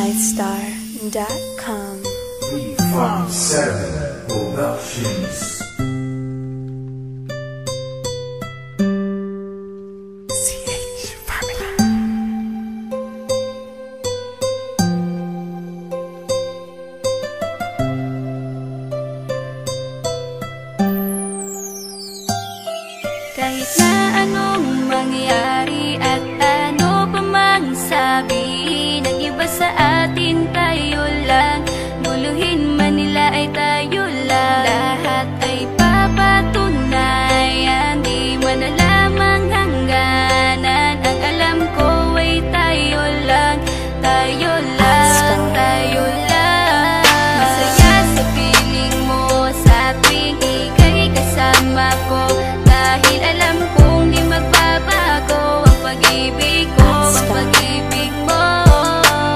Lightstar.com. V57 Productions. Kahit na anong mangyari at ano pa mang sabi ng iba sa atin, tayo lang. Guluhin man nila ay tayo lang. Lahat ay papatunayan, di man alamang hangganan. Ang alam ko ay tayo lang, tayo lang, tayo lang. Masaya sa piling mo sa tuwing ika'y kasama ko, dahil alam kong di magbabago ang pag-ibig ko, ang pag-ibig mo.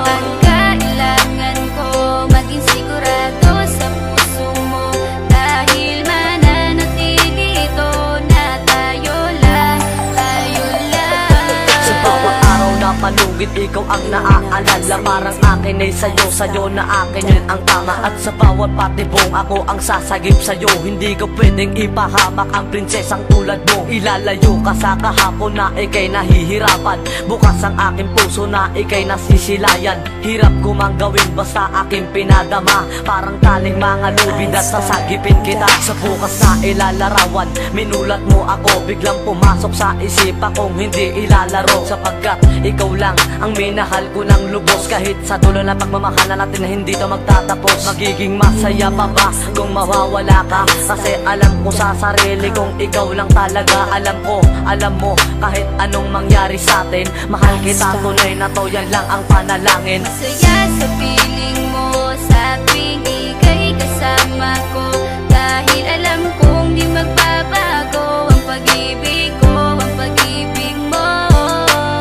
Ang kailangan ko maging sigurado sa puso mo, dahil mananatili ito na tayo lang, tayo lang. Sa bawat araw na palugit, ikaw ang naaalala. Parang akin ay sa'yo, sa'yo na akin yun ang tama. At sa bawat patibong, ako ang sasagip sa'yo. Hindi ko pwedeng ipahamak ang prinsesang tulad mo. Ilalayo ka sa kahapon na ika'y nahihirapan. Bukas ang aking puso na ika'y nasisilayan. Hirap ko mang gawin basta aking pinadama. Parang taling mga lubid at sasagipin kita. Sa bukas na ilalarawan, minulat mo ako. Biglang pumasok sa isipa kong hindi ilalaro. Sapagkat ikaw lang ang minahal ko ng lubos. Kahit sa dulo na pagmamahalan natin na hindi to magtatapos. Magiging masaya pa ba kung mawawala ka? Kasi alam ko sa sarili kong ikaw lang talaga. Alam ko, alam mo, kahit anong mangyari sa atin, mahal kita, tunay na to, yan lang ang panalangin. Masaya sa piling mo sa tuwing ika'y kasama ko, dahil alam kong di magbabago ang pag-ibig ko, ang pag-ibig mo.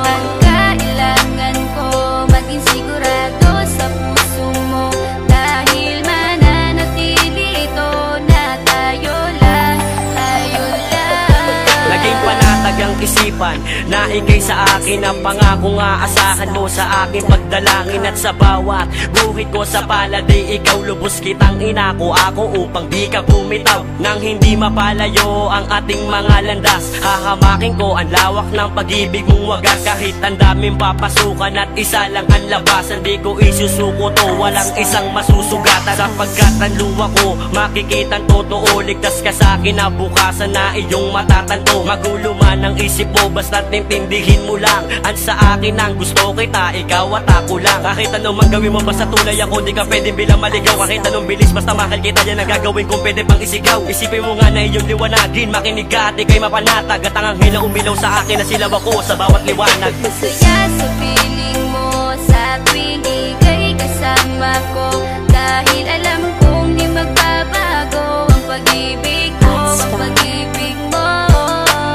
Ang kailangan ko maging sigurado sa puso mo, dahil mananatili ito na tayo lang, tayo lang. Naging panatag ang isipan na ikay sa akin ang pangako nga asahan mo sa aking pagdalangin. At sa bawat guhit ko sa palad ay ikaw lubos kitang inako ako upang di ka bumitaw. Nang hindi mapalayo ang ating mga landas, hahamakin ko ang lawak ng pag-ibig mong wagas. Kahit ang daming papasukan at isa lang ang labasan, di ko isusuko to, walang isang masusugatan. Sapagkat ang luwa ko makikitang totoo, ligtas ka sa akin na bukasan na iyong matatanto. Magulo man ang isip mo, basta't intindihin mo lang ang sa akin ang gusto kita, ikaw at ako lang. Kahit anong mang gawin mo, basta tunay ako, di ka pwedeng bilang maligaw. Kahit anong bilis, basta mahal kita, yan ang gagawin kung pwede pang isigaw. Isipin mo nga na iyong liwanagin, makinig ka at ika'y mapanatag. At ang anghel na umilaw sa akin na silaw ako sa bawat liwanag. Masaya sa piling mo sa tuwing ika'y kasama ko, dahil alam kong di magbabago ang pag-ibig ko, ang pag-ibig mo.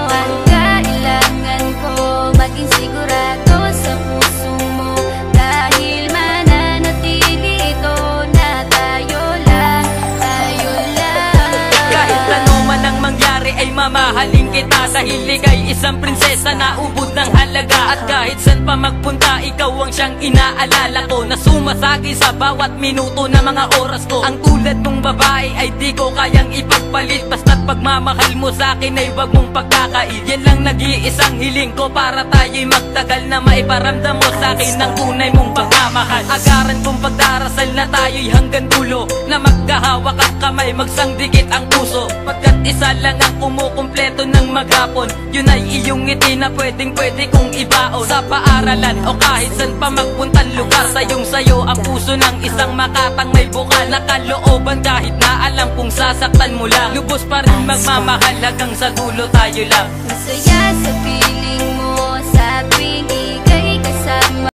Ang kailangan ko maging sigurado sa puso mo, dahil mananatili ito na tayo lang, tayo lang. Kahit ano man ang mangyari ay mamahalin kita, dahil ika'y isang prinsesa na ubod ng halaga. At kahit saan pa magpunta, ikaw ang siyang inaalala ko, na sumasagi sa bawat minuto na mga oras ko. Ang tulad mong babae ay di ko kayang ipagpalit, basta't pagmamahal mo sa akin ay wag mong pagkakait. Yan lang nag-iisang hiling ko para tayo'y magtagal, na maiparamdam mo sa akin ang tunay mong pagmamahal. Agaran kong pagdarasal na tayo'y hanggang dulo, na magkahawak ang kamay, magsangdikit ang puso. Pagkat isa lang ang kumukumpleto ng maghapon, yun ay iyong ngiti na pwedeng pwede kong ibaon. Sa paaralan o kahit saan pa magpuntang lugar, sayong sayo ang puso ng isang makatang may bukal na kalooban. Kahit na alam kung sasaktan mo lang, lubos pa rin magmamahal hanggang sa dulo tayo lang. Masaya sa piling mo sa tuwing ika'y kasama